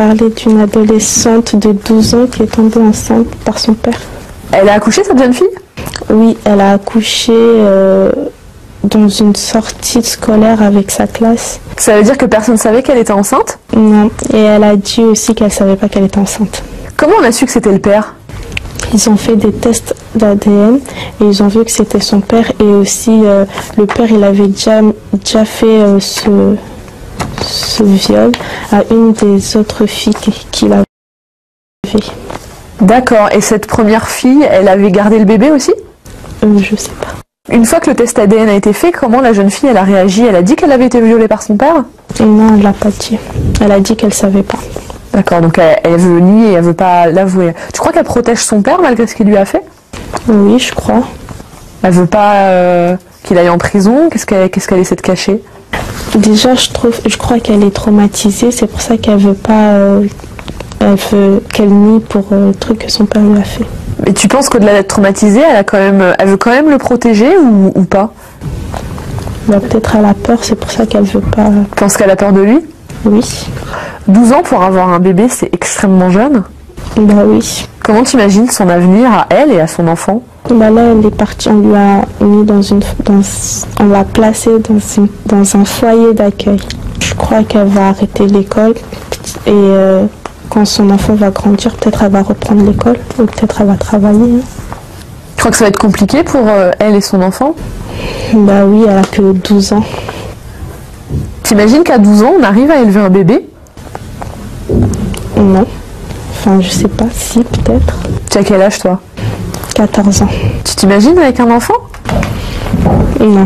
parler d'une adolescente de 12 ans qui est tombée enceinte par son père. Elle a accouché, cette jeune fille? Oui, elle a accouché dans une sortie scolaire avec sa classe. Ça veut dire que personne ne savait qu'elle était enceinte? Non, et elle a dit aussi qu'elle savait pas qu'elle était enceinte. Comment on a su que c'était le père? Ils ont fait des tests d'ADN et ils ont vu que c'était son père, et aussi le père il avait déjà fait ce viol à une des autres filles qu'il avait. D'accord, et cette première fille, elle avait gardé le bébé aussi? Je sais pas. Une fois que le test ADN a été fait, comment la jeune fille elle a réagi? Elle a dit qu'elle avait été violée par son père? Non, elle l'a pas dit. Elle a dit qu'elle savait pas. D'accord, donc elle veut nier, elle veut pas l'avouer. Tu crois qu'elle protège son père malgré ce qu'il lui a fait? Oui, je crois. Elle veut pas qu'il aille en prison? Qu'est-ce qu'elle essaie de cacher? Déjà, je crois qu'elle est traumatisée, c'est pour ça qu'elle veut pas, elle veut qu'elle nie pour le truc que son père lui a fait. Mais tu penses qu'au-delà d'être traumatisée, elle veut quand même le protéger ou pas? Bah, peut-être elle a peur, c'est pour ça qu'elle veut pas. Tu penses qu'elle a peur de lui? Oui. 12 ans pour avoir un bébé, c'est extrêmement jeune. Bah oui. Comment t'imagines son avenir à elle et à son enfant? Bah là, elle est partie, on lui a mis on l'a placée dans un foyer d'accueil. Je crois qu'elle va arrêter l'école et quand son enfant va grandir, peut-être elle va reprendre l'école ou peut-être elle va travailler. Tu crois que ça va être compliqué pour elle et son enfant? Bah oui, elle a que 12 ans. T'imagines qu'à 12 ans, on arrive à élever un bébé? Non. Enfin, je sais pas, si, peut-être. Tu as quel âge, toi? 14 ans. Tu t'imagines avec un enfant? Non.